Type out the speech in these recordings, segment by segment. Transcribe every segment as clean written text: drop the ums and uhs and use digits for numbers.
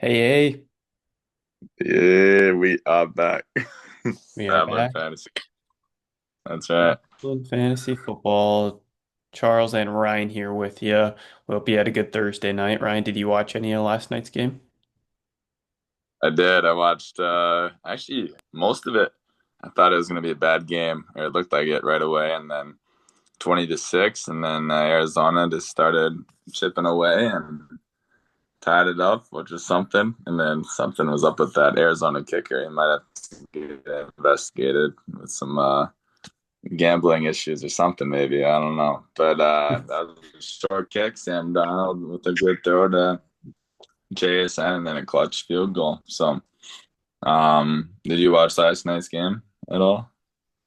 Hey, hey, Yeah, we are back. we are Babbling back. fantasy. That's right. In fantasy football. Charles and Ryan here with you. We hope you had a good Thursday night. Ryan, did you watch any of last night's game? I did. I watched actually most of it. I thought it was gonna be a bad game, or it looked like it right away, and then 20-6, and then Arizona just started chipping away and tied it up, which was something. And then something was up with that Arizona kicker. He might have to get investigated with some gambling issues or something, maybe. I don't know. But that was a short kick. Sam Donald with a good throw to JSN and then a clutch field goal. So, did you watch last night's game at all?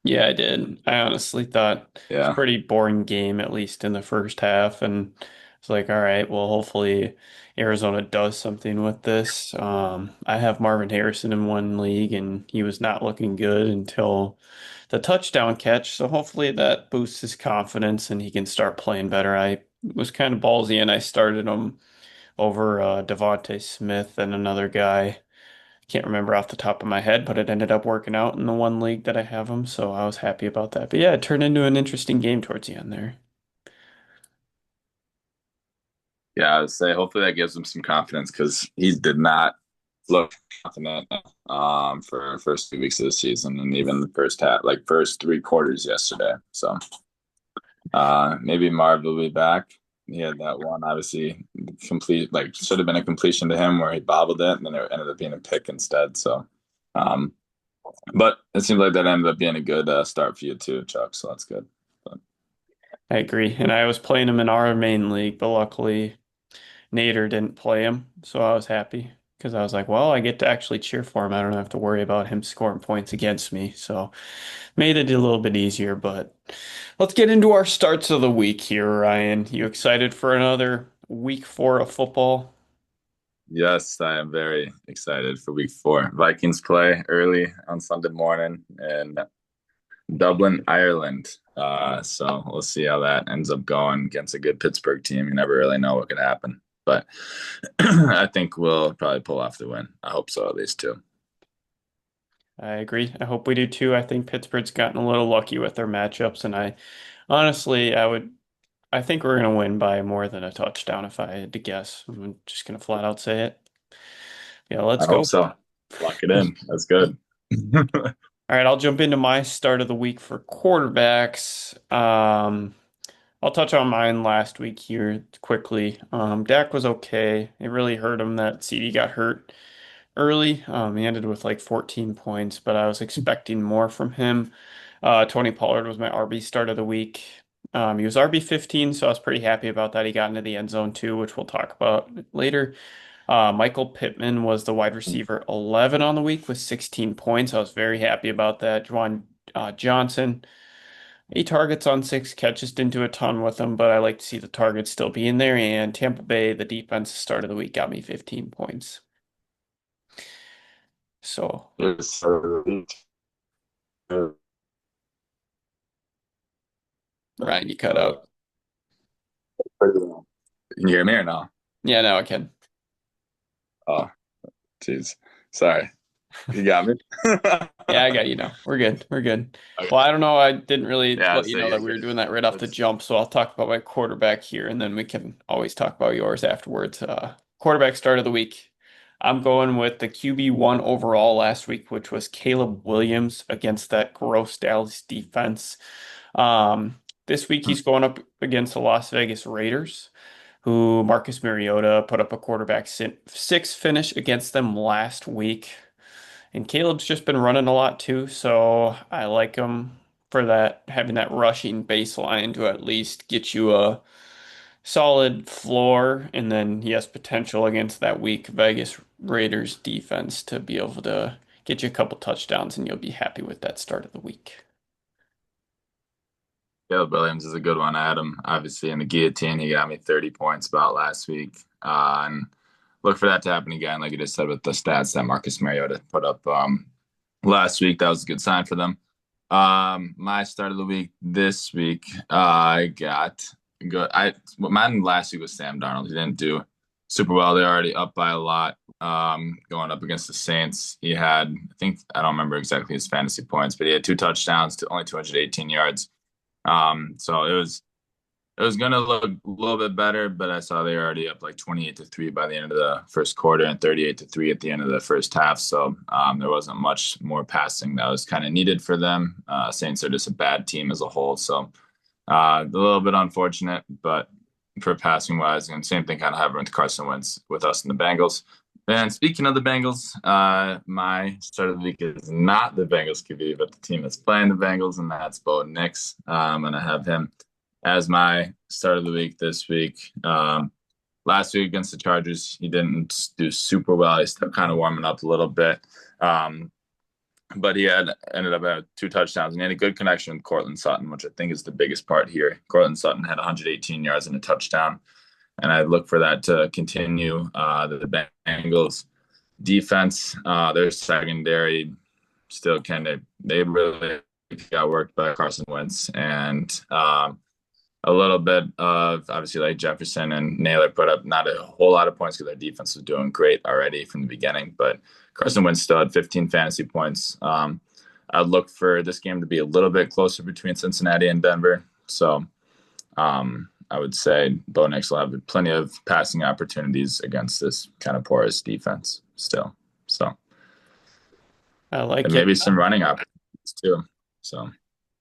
Yeah, I did. I honestly thought it was a Yeah. pretty boring game, at least in the first half. And it's like, all right, well, hopefully Arizona does something with this. I have Marvin Harrison in one league, and he was not looking good until the touchdown catch. So hopefully that boosts his confidence and he can start playing better. I was kind of ballsy and I started him over Devontae Smith and another guy. Can't remember off the top of my head, but it ended up working out in the one league that I have him, so I was happy about that. But yeah, it turned into an interesting game towards the end there. Yeah, I would say hopefully that gives him some confidence because he did not look confident for first 2 weeks of the season and even the first half, like first three quarters yesterday. So maybe Marv will be back. He had that one obviously complete, like should have been a completion to him where he bobbled it and then it ended up being a pick instead. So um but it seems like that ended up being a good start for you too, Chuck. So that's good. But, I agree. And I was playing him in our main league, but luckily Nader didn't play him, so I was happy because I was like, well, I get to actually cheer for him. I don't have to worry about him scoring points against me. So made it a little bit easier, but let's get into our starts of the week here, Ryan. You excited for another week 4 of football? yes, I am very excited for week 4. Vikings play early on Sunday morning in Dublin, Ireland. So we'll see how that ends up going against a good Pittsburgh team. You never really know what could happen. But I think we'll probably pull off the win. I hope so, at least two. I agree. I hope we do too. I think Pittsburgh's gotten a little lucky with their matchups, and I honestly, I think we're gonna win by more than a touchdown if I had to guess. I'm just gonna flat out say it. Yeah, let's I hope go. so. Lock it in. That's good. All right, I'll jump into my start of the week for quarterbacks. I'll touch on mine last week here quickly. Dak was okay. It really hurt him that CD got hurt early. He ended with like 14 points, but I was expecting more from him. Tony Pollard was my RB start of the week. He was RB 15, so I was pretty happy about that. He got into the end zone too, which we'll talk about later. Michael Pittman was the wide receiver 11 on the week with 16 points. I was very happy about that. Juwan Johnson, 8 targets on 6 catches, didn't do a ton with them, but I like to see the targets still being there. And Tampa Bay, the defense start of the week, got me 15 points. So, Yes, Ryan, you cut out. Can you hear me or no? Yeah, now I can. Oh, jeez. Sorry. You got me? Yeah, I got you now. We're good. We're good. Well, Okay. I don't know. I didn't really Yeah, let you so know you're that we were good. doing that right off the Let's, jump. So I'll talk about my quarterback here, and then we can always talk about yours afterwards. Quarterback start of the week. I'm going with the QB1 overall last week, which was Caleb Williams against that gross Dallas defense. This week he's going up against the Las Vegas Raiders, who Marcus Mariota put up a quarterback six finish against them last week. And Caleb's just been running a lot too, so I like him for that, having that rushing baseline to at least get you a solid floor, and then he has potential against that weak Vegas Raiders defense to be able to get you a couple touchdowns, and you'll be happy with that start of the week. Caleb Williams is a good one. I had him obviously in the guillotine. He got me 30 points about last week. And look for that to happen again, like you just said with the stats that Marcus Mariota put up last week. That was a good sign for them. My start of the week this week, I got good. Mine last week was Sam Darnold. He didn't do super well. They're already up by a lot going up against the Saints. He had, I think, I don't remember exactly his fantasy points, but he had two touchdowns to only 218 yards. So it was gonna look a little bit better, but I saw they were already up like 28-3 by the end of the first quarter and 38-3 at the end of the first half. So there wasn't much more passing that was kind of needed for them. Saints are just a bad team as a whole, so a little bit unfortunate, but for passing wise, and same thing kind of happened with Carson Wentz with us and the Bengals. And speaking of the Bengals, my start of the week is not the Bengals QB, but the team that's playing the Bengals, and that's Bo Nix. I'm gonna have him as my start of the week this week. Last week against the Chargers, he didn't do super well. He's still kind of warming up a little bit. Um, but he had ended up at two touchdowns and he had a good connection with Cortland Sutton, which I think is the biggest part here. Cortland Sutton had 118 yards and a touchdown, and I look for that to continue. The Bengals defense, their secondary still kind of they really got worked by Carson Wentz and a little bit of obviously like Jefferson and Naylor put up not a whole lot of points because their defense was doing great already from the beginning, but Carson Wentz still had 15 fantasy points. I'd look for this game to be a little bit closer between Cincinnati and Denver. So I would say Bo Nix will have plenty of passing opportunities against this kind of porous defense still. So I and like it. maybe some running opportunities too. So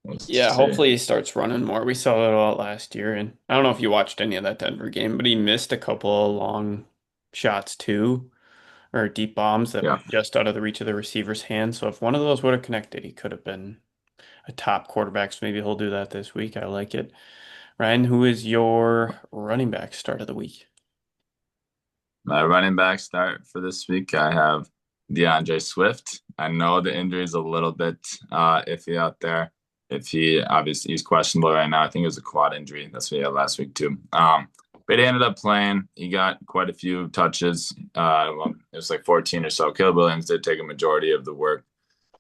we'll Yeah, see. hopefully he starts running more. We saw that a lot last year, and I don't know if you watched any of that Denver game, but he missed a couple of long shots too, or deep bombs that Yeah. were just out of the reach of the receiver's hand. So if one of those would have connected, he could have been a top quarterback. So maybe he'll do that this week. I like it. Ryan, who is your running back start of the week? My running back start for this week, I have DeAndre Swift. I know the injury is a little bit iffy out there. If he obviously he's questionable right now. I think it was a quad injury. That's what he had last week too. But he ended up playing. He got quite a few touches. Well, it was like 14 or so. Caleb Williams did take a majority of the work.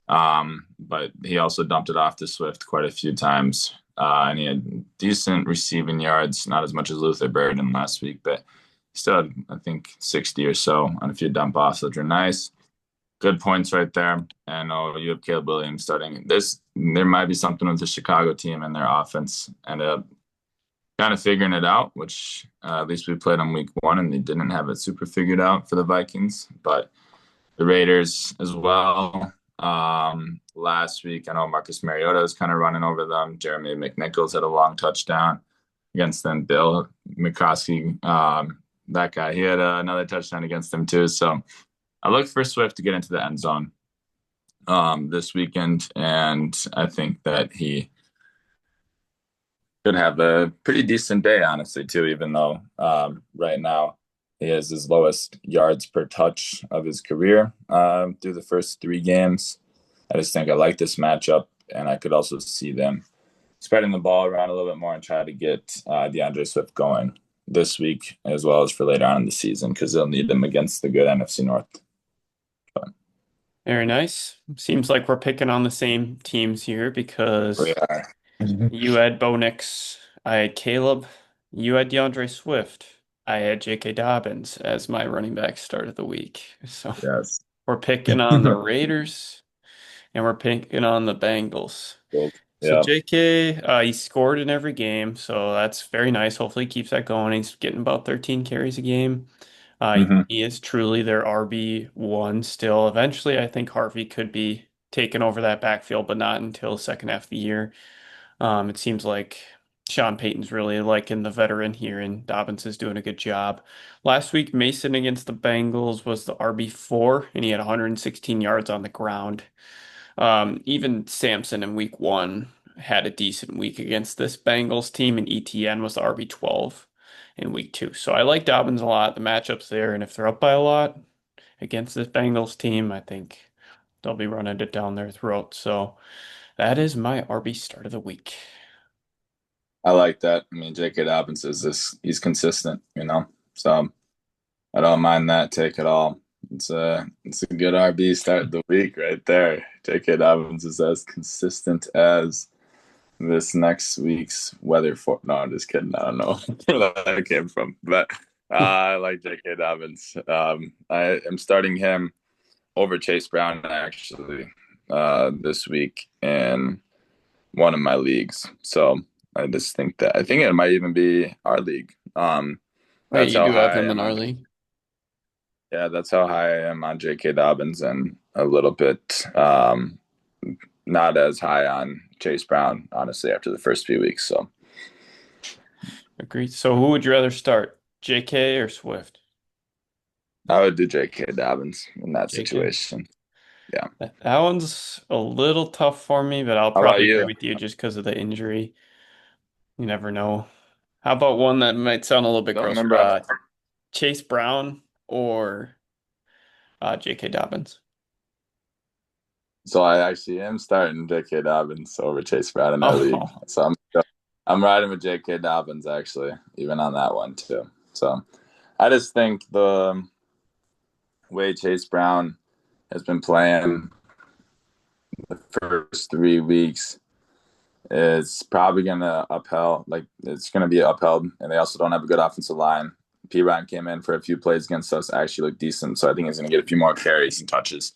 But he also dumped it off to Swift quite a few times. And he had decent receiving yards, not as much as Luther Burden last week, but still had, I think, 60 or so on a few dump offs, which are nice. Good points right there. And oh, you have Caleb Williams starting. There might be something with the Chicago team and their offense ended up kind of figuring it out, which at least we played on week one and they didn't have it super figured out for the Vikings. But the Raiders as well. Last week, I know Marcus Mariota was kind of running over them. Jeremy McNichols had a long touchdown against them. Bill McCoskey, that guy, he had another touchdown against them too. So I look for Swift to get into the end zone this weekend, and I think that he could have a pretty decent day, honestly, too, even though right now he has his lowest yards per touch of his career through the first three games. I just think I like this matchup, and I could also see them spreading the ball around a little bit more and try to get DeAndre Swift going this week as well as for later on in the season because they'll need him against the good NFC North. But Very nice. Seems like we're picking on the same teams here we because are. you had Bo Nix, I had Caleb, you had DeAndre Swift, I had J.K. Dobbins as my running back start of the week. So Yes. we're picking on the Raiders and we're picking on the Bengals. So Yeah. JK, he scored in every game, so that's very nice. Hopefully he keeps that going. He's getting about 13 carries a game. Hmm. He is truly their RB1 still. Eventually, I think Harvey could be taking over that backfield, but not until second half of the year. It seems like Sean Payton's really liking the veteran here, and Dobbins is doing a good job. Last week, Mason against the Bengals was the RB4, and he had 116 yards on the ground. Even Samson in week one had a decent week against this Bengals team, and ETN was the RB12 in week two. So I like Dobbins a lot. The matchups there, and if they're up by a lot against this Bengals team, I think they'll be running it down their throat. So that is my RB start of the week. I like that. I mean, J.K. Dobbins is this, he's consistent, you know? So I don't mind that take at all. It's a good RB start of the week right there. J.K. Dobbins is as consistent as this next week's weather for. No, I'm just kidding. I don't know where that came from, but I like J.K. Dobbins. I am starting him over Chase Brown actually this week in one of my leagues. So I just think that I think it might even be our league. Wait, That's you how do have high I him in am our on. league? Yeah, that's how high I am on J.K. Dobbins, and a little bit not as high on Chase Brown, honestly, after the first few weeks. So Agreed. So who would you rather start, JK or Swift? I would do J.K. Dobbins in that JK. situation. Yeah. That one's a little tough for me, but I'll How about probably agree you? with you just because of the injury. You never know. How about one that might sound a little bit Don't gross? remember. Chase Brown or J.K. Dobbins? So I actually am starting J.K. Dobbins over Chase Brown in our league. Oh, So I'm riding with J.K. Dobbins actually, even on that one too. So I just think the way Chase Brown has been playing the first 3 weeks is probably gonna upheld like it's gonna be upheld, and they also don't have a good offensive line. P. Ryan came in for a few plays against us, actually looked decent, so I think he's gonna get a few more carries and touches.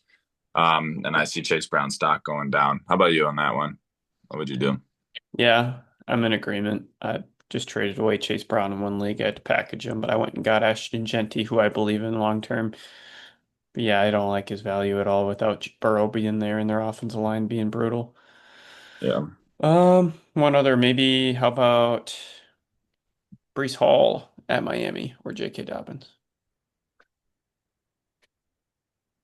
And I see Chase Brown's stock going down. How about you on that one? What would you do? yeah, I'm in agreement. I just traded away Chase Brown in one league. I had to package him, but I went and got Ashton Genty, who I believe in long term. But yeah, I don't like his value at all without Burrow being there and their offensive line being brutal. Yeah, One other maybe. How about Brees Hall at Miami or J.K. Dobbins?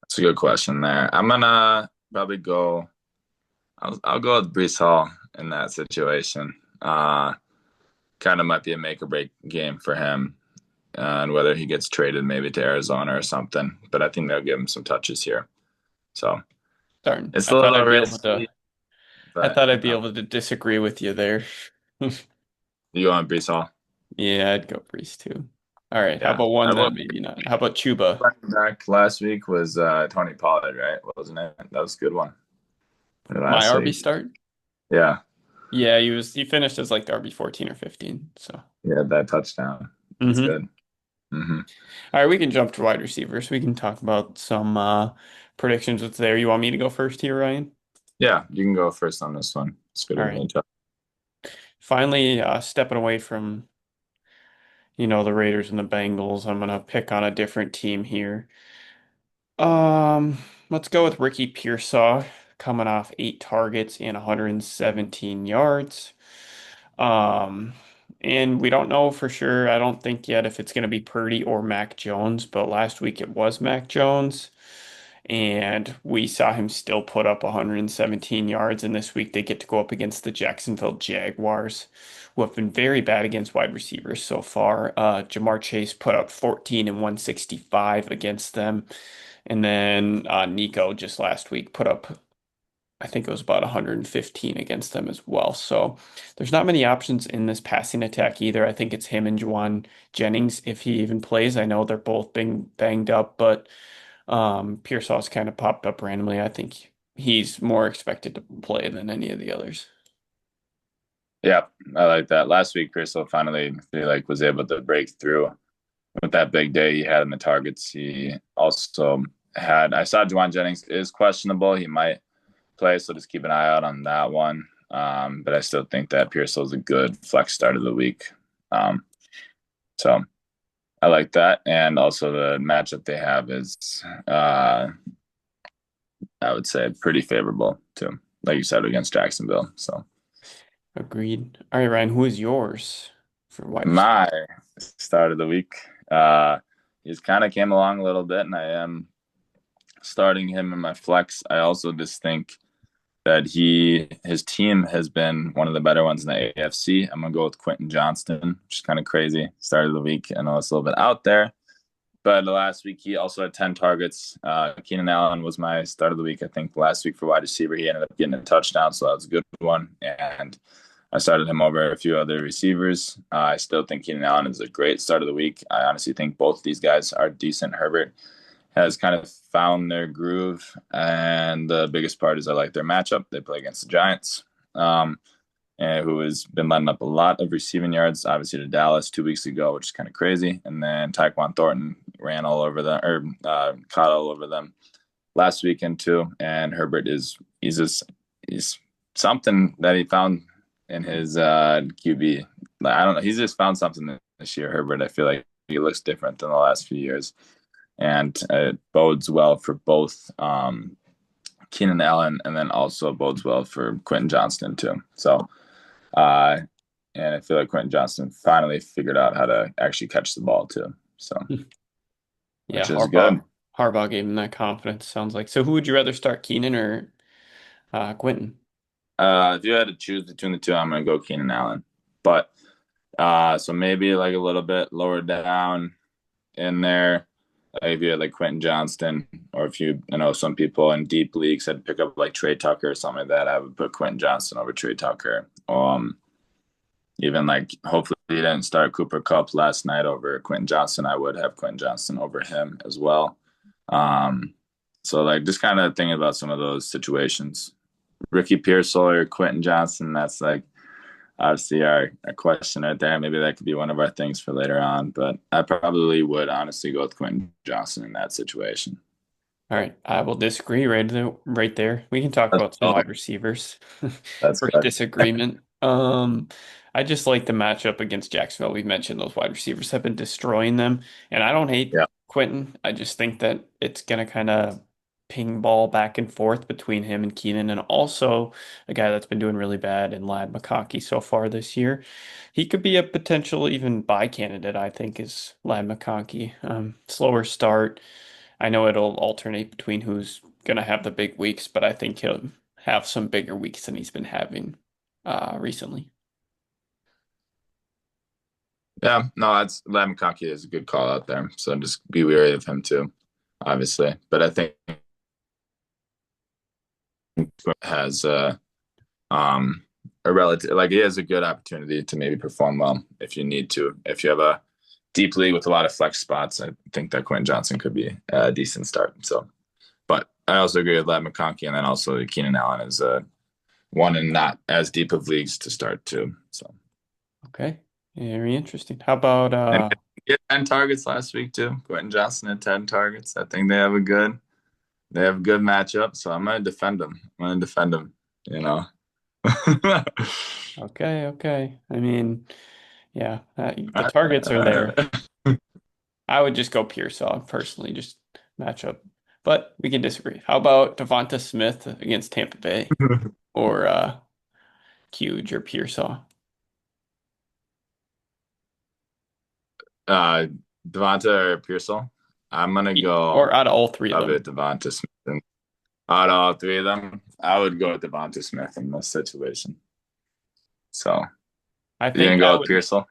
that's a good question there. I'm gonna probably go. I'll go with Brees Hall in that situation. Kind of might be a make or break game for him, and whether he gets traded maybe to Arizona or something. But I think they'll give him some touches here. So Darn, it's a little risky, I but thought I'd be able to disagree with you there. you go on Brees Hall. Yeah, I'd go Brees too. All right, how Yeah, about one I will. that maybe not? How about Chuba? Running back last week was Tony Pollard, right? Wasn't it? That was a good one for My last RB week. start? Yeah, Yeah, he finished as like the RB 14 or 15. So, yeah, that touchdown. That's hmm good. Hmm. All right, we can jump to wide receivers. We can talk about some predictions that's there. You want me to go first here, Ryan? Yeah, you can go first on this one. It's good All of right. me to. Finally, stepping away from, the Raiders and the Bengals, I'm gonna pick on a different team here. Let's go with Ricky Pearsall coming off 8 targets and 117 yards. Um, and we don't know for sure. I don't think yet if it's going to be Purdy or Mac Jones, but last week it was Mac Jones. And we saw him still put up 117 yards. And this week they get to go up against the Jacksonville Jaguars, who have been very bad against wide receivers so far. Jamar Chase put up 14 and 165 against them. And then Nico just last week put up, I think it was about 115 against them as well. So there's not many options in this passing attack either. I think it's him and Juwan Jennings if he even plays. I know they're both being banged up, but Pearsall's kind of popped up randomly. I think he's more expected to play than any of the others. Yeah, I like that. Last week, Crystal finally I feel like was able to break through with that big day he had in the targets. He also had. I saw Juwan Jennings is questionable. He might play, so just keep an eye out on that one. But I still think that Pearsall is a good flex start of the week. Um, so I like that, and also the matchup they have is, I would say, pretty favorable too. Like you said, against Jacksonville. So Agreed. All right, Ryan, who is yours for wide receiver? my start of the week, uh, he's kind of came along a little bit, and I am starting him in my flex. I also just think that his team has been one of the better ones in the AFC. I'm gonna go with Quentin Johnston, which is kind of crazy. Start of the week. I know it's a little bit out there, but last week he also had 10 targets. Keenan Allen was my start of the week. I think last week for wide receiver he ended up getting a touchdown, so that was a good one. And I started him over a few other receivers. I still think Keenan Allen is a great start of the week. I honestly think both these guys are decent. Herbert has kind of found their groove. And the biggest part is I like their matchup. They play against the Giants. Um, who has been letting up a lot of receiving yards, obviously to Dallas 2 weeks ago, which is kind of crazy. And then Tyquan Thornton ran all over them, or caught all over them last weekend too. And Herbert he's something that he found in his QB. I don't know. He's just found something this year, Herbert. I feel like he looks different than the last few years, and it bodes well for both Keenan Allen, and then also bodes well for Quentin Johnston too. So, uh, and I feel like Quentin Johnston finally figured out how to actually catch the ball too. So, Yeah, which is good. Harbaugh gave him that confidence, sounds like. So who would you rather start, Keenan or Quentin? If you had to choose between the two, I'm going to go Keenan Allen. But so maybe like a little bit lower down in there, like if you had like Quentin Johnston, or if you know, some people in deep leagues had pick up like Trey Tucker or something like that, I would put Quentin Johnston over Trey Tucker. Even like hopefully he didn't start Cooper Kupp last night over Quentin Johnston. I would have Quentin Johnston over him as well. Um, so like just kind of thinking about some of those situations. Ricky Pearsall or Quentin Johnston, that's like obviously our question right there. Maybe that could be one of our things for later on, but I probably would honestly go with Quentin Johnston in that situation. All right, I will disagree right there. We can talk That's, about some oh, wide receivers. that's First good. disagreement. I just like the matchup against Jacksonville. We mentioned those wide receivers have been destroying them, and I don't hate Yeah. Quentin. I just think that it's gonna kind of ping ball back and forth between him and Keenan, and also a guy that's been doing really bad in Lad McConkey so far this year. He could be a potential even buy candidate, I think, is Lad McConkey. Slower start. I know it'll alternate between who's going to have the big weeks, but I think he'll have some bigger weeks than he's been having recently. Yeah, no, that's Lad McConkey is a good call out there. So just be wary of him too, obviously. But I think has um a relative, like he has a good opportunity to maybe perform well if you need to. If you have a deep league with a lot of flex spots, I think that Quentin Johnson could be a decent start. So, but I also agree with Lad McConkey, and then also Keenan Allen is one in not as deep of leagues to start too. So, Okay, very interesting. How about and he had 10 targets last week too. Quentin Johnson had 10 targets. I think they have a good matchup. So I'm gonna defend them. I'm gonna defend them. You know. okay, okay. I mean, yeah, the targets are there. I would just go Pearsall personally, just match up. But we can disagree. How about Devonta Smith against Tampa Bay or Huge or Pearsall? uh, Devonta or Pearsall. I'm gonna Or go out of all three of a them? bit Devonta Smith. And out of all three of them, I would go with Devonta Smith in this situation. So I you gonna think I go with would. Pearsall?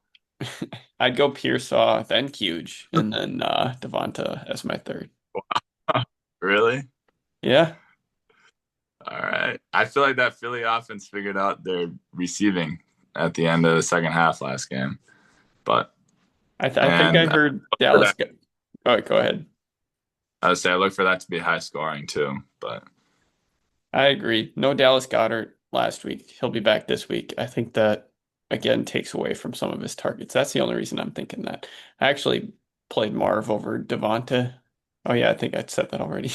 I'd go Pearsall, then Huge, and then Devonta as my third. Really? Yeah, All right. I feel like that Philly offense figured out their receiving at the end of the second half last game. But I think I and heard for Dallas. that, All right, go ahead. I would say I look for that to be high scoring too. But I agree. No Dallas Goddard last week. He'll be back this week. I think that again takes away from some of his targets. That's the only reason I'm thinking that. I actually played Marv over Devonta. Oh yeah, I think I said that already,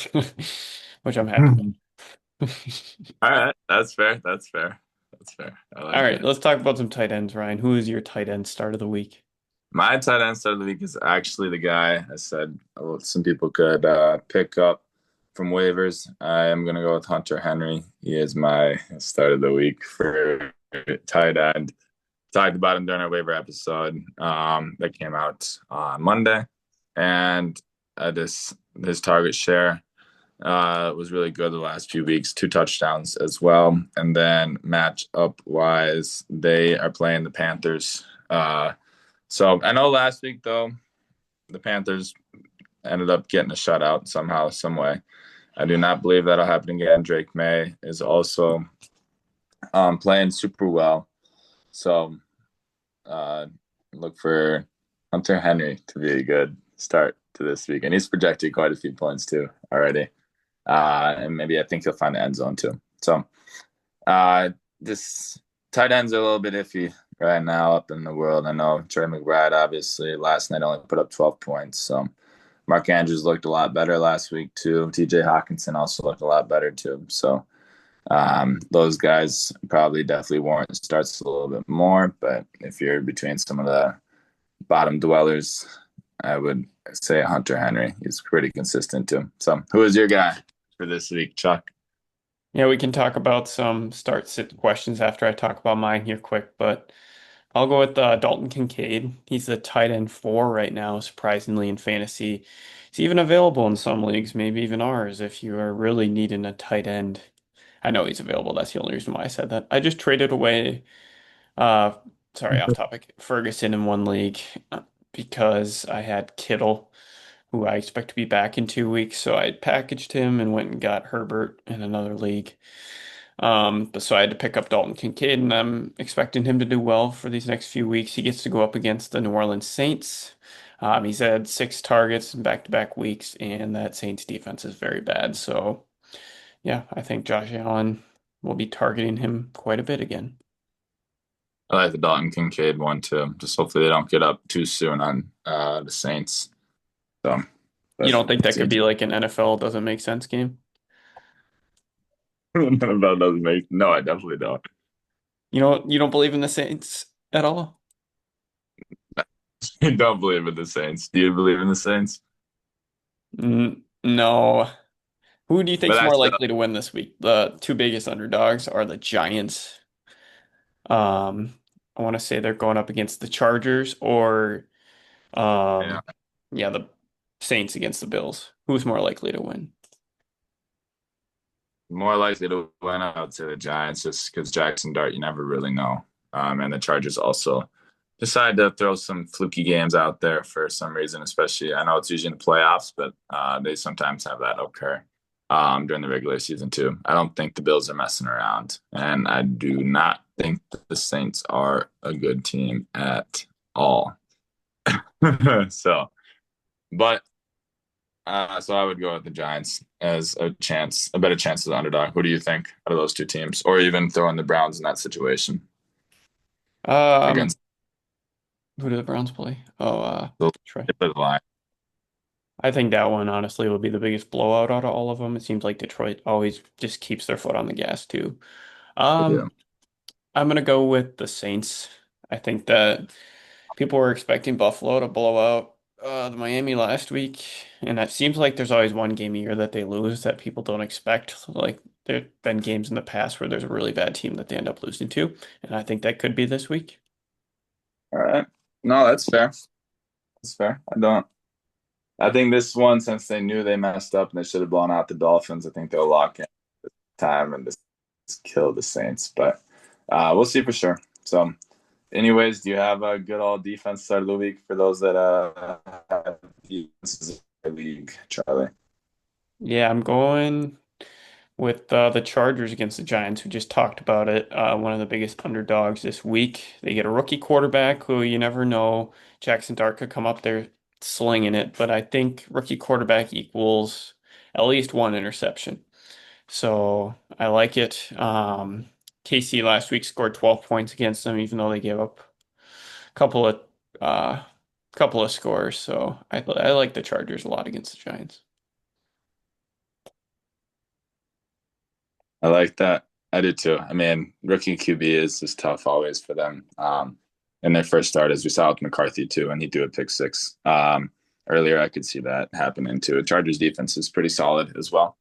which I'm happy all about. right, that's fair. That's fair. That's fair. I All like right, it. let's talk about some tight ends, Ryan. Who is your tight end start of the week? My tight end start of the week is actually the guy I said some people could pick up from waivers. I am going to go with Hunter Henry. He is my start of the week for tight end. Talked about him during our waiver episode that came out on Monday, and his target share was really good the last few weeks. 2 touchdowns as well, and then match up wise, they are playing the Panthers. So I know last week though the Panthers ended up getting a shutout somehow, some way. I do not believe that'll happen again. Drake May is also playing super well, so uh, look for Hunter Henry to be a good start to this week, and he's projected quite a few points too already. And maybe I think he'll find the end zone too. So this tight ends are a little bit iffy right now up in the world. I know Trey McBride obviously last night only put up 12 points. So Mark Andrews looked a lot better last week too. TJ Hawkinson also looked a lot better too. So those guys probably definitely warrant starts a little bit more. But if you're between some of the bottom dwellers, I would say Hunter Henry. He's pretty consistent too. So who is your guy for this week, Chuck? Yeah, we can talk about some start sit questions after I talk about mine here quick, but I'll go with Dalton Kincaid. He's the tight end four right now, surprisingly in fantasy. He's even available in some leagues, maybe even ours, if you are really needing a tight end. I know he's available. That's the only reason why I said that. I just traded away, uh, sorry, off topic, Ferguson in one league because I had Kittle, who I expect to be back in 2 weeks. So I packaged him and went and got Herbert in another league. But so I had to pick up Dalton Kincaid, and I'm expecting him to do well for these next few weeks. He gets to go up against the New Orleans Saints. He's had 6 targets in back-to-back weeks, and that Saints defense is very bad. So yeah, I think Josh Allen will be targeting him quite a bit again. I like the Dalton Kincaid one too. Just hopefully they don't get up too soon on the Saints. So, You but don't think that could seems be like an NFL doesn't make sense game? that doesn't make no, I definitely don't. You don't believe in the Saints at all? I don't believe in the Saints. Do you believe in the Saints? No. Who do you But think's I more still, likely to win this week? The two biggest underdogs are the Giants. I want to say they're going up against the Chargers or yeah, um yeah, the Saints against the Bills. Who's more likely to win? more likely to win out to the Giants just because Jackson Dart, you never really know. And the Chargers also decide to throw some fluky games out there for some reason, especially I know it's usually in the playoffs, but they sometimes have that occur during the regular season too. I don't think the Bills are messing around, and I do not think the Saints are a good team at all. So, but so I would go with the Giants as a better chance as an underdog. Who do you think out of those two teams, or even throw in the Browns in that situation Um, against who do the Browns play? Oh, Detroit. the line? I think that one honestly will be the biggest blowout out of all of them. It seems like Detroit always just keeps their foot on the gas too. They do. Um, I'm gonna go with the Saints. I think that people were expecting Buffalo to blow out the Miami last week, and it seems like there's always one game a year that they lose that people don't expect. Like there've been games in the past where there's a really bad team that they end up losing to, and I think that could be this week. All right. No, that's fair. That's fair. I don't. I think this one, since they knew they messed up and they should have blown out the Dolphins, I think they'll lock in time and just kill the Saints. But we'll see for sure. So, anyways, do you have a good all defense start of the week for those that have defenses in their league, Charlie? Yeah, I'm going with the Chargers against the Giants. We just talked about it. One of the biggest underdogs this week. They get a rookie quarterback who you never know. Jackson Dart could come up there slinging it, but I think rookie quarterback equals at least one interception. So I like it. KC last week scored 12 points against them, even though they gave up a uh, couple of scores. So I like the Chargers a lot against the Giants. I like that. I do too. I mean, rookie QB is tough always for them. In their first start, as we saw with McCarthy too, and he threw a pick six. Earlier, I could see that happening too. Chargers defense is pretty solid as well.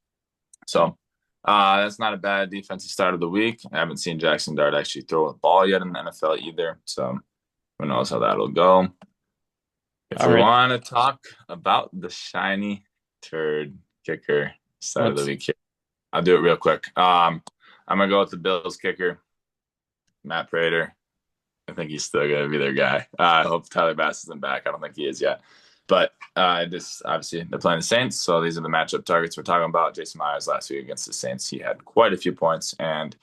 So that's not a bad defensive start of the week. I haven't seen Jackson Dart actually throw a ball yet in the NFL either. So who knows how that'll go. If All we right, want to talk about the shiny turd kicker start of the let's. week here, I'll do it real quick. I'm gonna go with the Bills kicker, Matt Prater. I think he's still gonna be their guy. I hope Tyler Bass isn't back. I don't think he is yet. But this obviously they're playing the Saints, so these are the matchup targets we're talking about. Jason Myers last week against the Saints, he had quite a few points, and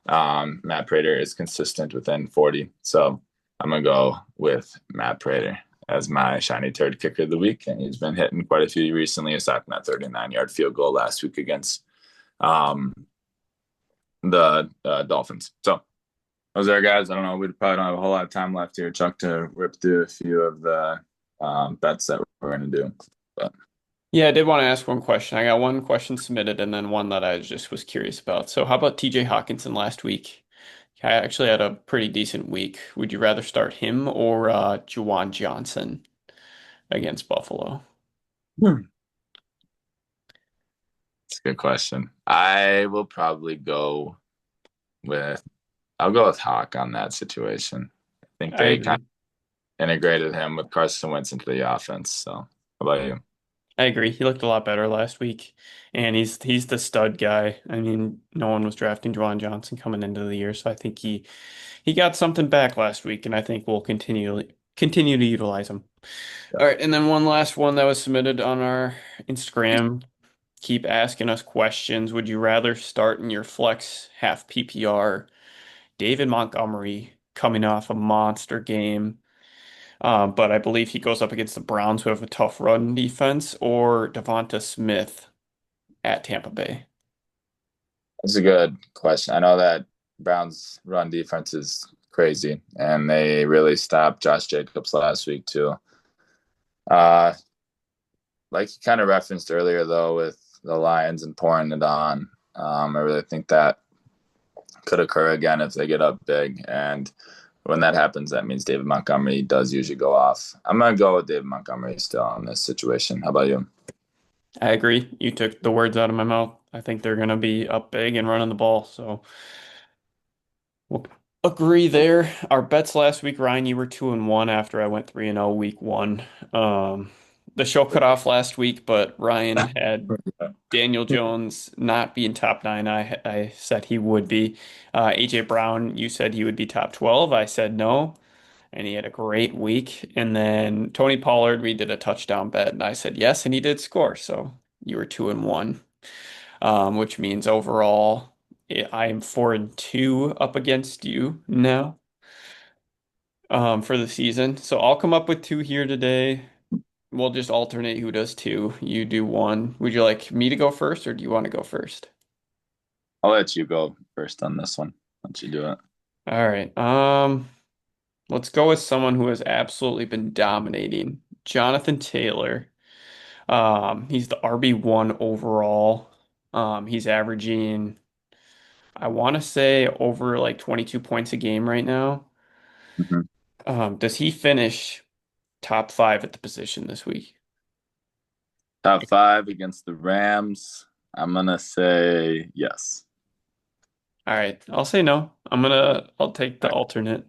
Matt Prater is consistent within 40. So I'm gonna go with Matt Prater as my shiny turd kicker of the week, and he's been hitting quite a few recently, aside from that 39-yard field goal last week against um, the Dolphins. So Those are guys. I don't know. We probably don't have a whole lot of time left here, Chuck, to rip through a few of the bets that we're going to do. But Yeah, I did want to ask one question. I got one question submitted and then one that I just was curious about. So, how about TJ Hawkinson last week? I actually had a pretty decent week. Would you rather start him or Juwan Johnson against Buffalo? Hmm. It's a good question. With I'll go with Hawk on that situation. I think I they kind agree. of integrated him with Carson Wentz into the offense. So, how about you? I agree. He looked a lot better last week, and he's the stud guy. I mean, no one was drafting Juwan Johnson coming into the year, so I think he got something back last week, and I think we'll continue to utilize him. Yeah. All right, and then one last one that was submitted on our Instagram. Keep asking us questions. Would you rather start in your flex half PPR, David Montgomery coming off a monster game, but I believe he goes up against the Browns who have a tough run defense, or Devonta Smith at Tampa Bay? That's a good question. I know that Browns run defense is crazy, and they really stopped Josh Jacobs last week too. Uh, like you kind of referenced earlier, though, with the Lions and pouring it on, I really think that could occur again if they get up big. And when that happens, that means David Montgomery does usually go off. I'm gonna go with David Montgomery still in this situation. How about you? I agree. You took the words out of my mouth. I think they're going to be up big and running the ball, so we'll agree there. Our bets last week, Ryan, you were 2-1 after I went 3-0 week one. Um, the show cut off last week, but Ryan had Daniel Jones not being top nine. I said he would be. AJ Brown, you said he would be top 12. I said no, and he had a great week. And then Tony Pollard, we did a touchdown bet, and I said yes, and he did score. So you were 2-1, which means overall I am 4-2 up against you now for the season. So I'll come up with two here today. We'll just alternate who does two. You do one. Would you like me to go first, or do you want to go first? I'll let you go first on this one. Let you do it. All right. Let's go with someone who has absolutely been dominating. Jonathan Taylor. He's the RB1 overall. He's averaging, I want to say, over like 22 points a game right now. Mhm. Does he finish top five at the position this week? Top five against the Rams. I'm gonna say yes. All right, I'll say no. I'll take the alternate.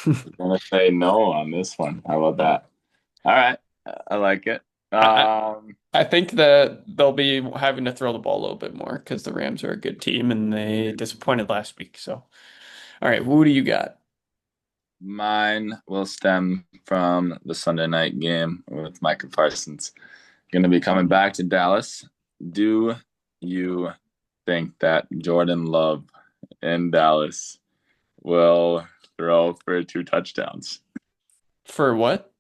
I'm gonna say no on this one. How about that? All right, I like it. I, Um, I think that they'll be having to throw the ball a little bit more because the Rams are a good team and they disappointed last week. So, all right, who do you got? Mine will stem from the Sunday night game with Micah Parsons. Going to be coming back to Dallas. Do you think that Jordan Love in Dallas will throw for two touchdowns? For what?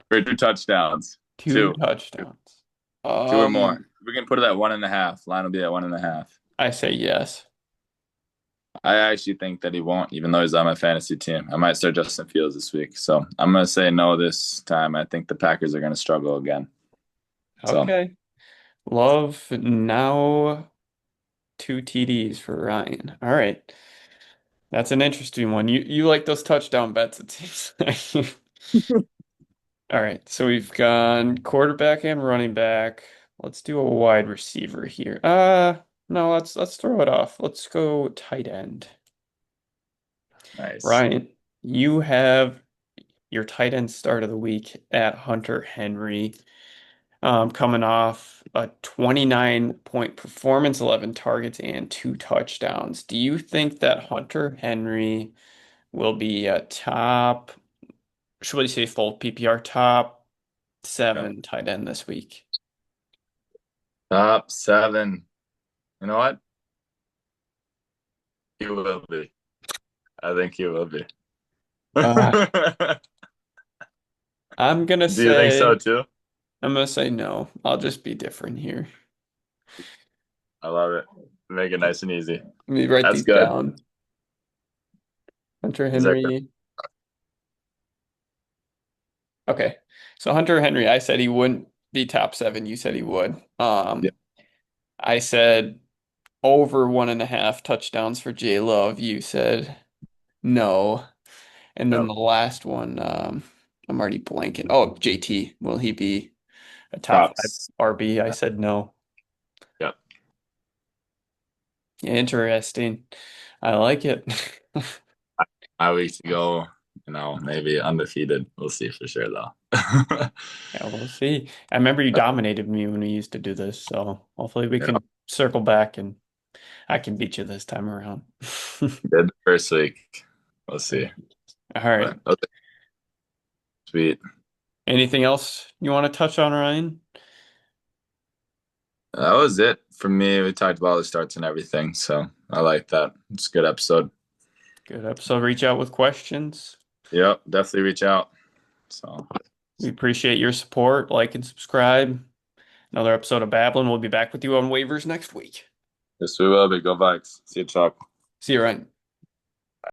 For two touchdowns. Two Two. touchdowns. Two or more. Um, We can put it at 1.5. Line will be at 1.5. I say yes. I actually think that he won't, even though he's on my fantasy team. I might start Justin Fields this week. So I'm going to say no this time. I think the Packers are going to struggle again. So Okay. Love now two TDs for Ryan. All right. That's an interesting one. You like those touchdown bets, it seems like. All right. So we've gone quarterback and running back. Let's do a wide receiver here. No, let's throw it off. Let's go tight end. nice. Ryan, you have your tight end start of the week at Hunter Henry, coming off a 29-point performance, 11 targets, and two touchdowns. Do you think that Hunter Henry will be a top, should we say full PPR top Yep. seven tight end this week? Top seven. You know what? He will be. I think he will be. Uh, I'm gonna Do you think so say too? I'm gonna say no. I'll just be different here. I love it. Make it nice and easy. Let me write That's these good. down. Hunter Is that Henry. Okay. So Hunter Henry, I said he wouldn't be top seven. You said he would. yeah, I said over 1.5 touchdowns for J Love. You said no. And then yep. the last one, I'm already blanking. Oh, JT. Will he be a top five Props. RB? I said no. Yep. Interesting. I like it. I week to go, maybe undefeated. We'll see for sure though. Yeah, we'll see. I remember you dominated me when we used to do this, so hopefully we Yeah, can circle back and I can beat you this time around. did the first week. We'll see. All right. But okay, sweet. Anything else you want to touch on, Ryan? That was it for me. We talked about the starts and everything, so I like that. It's a good episode. Good episode. Reach out with questions. Yep, definitely reach out. So, We appreciate your support. Like and subscribe. Another episode of Babylon. We'll be back with you on waivers next week. yes, we will be. Go Vikes. See you, Chuck. See you, Ryan.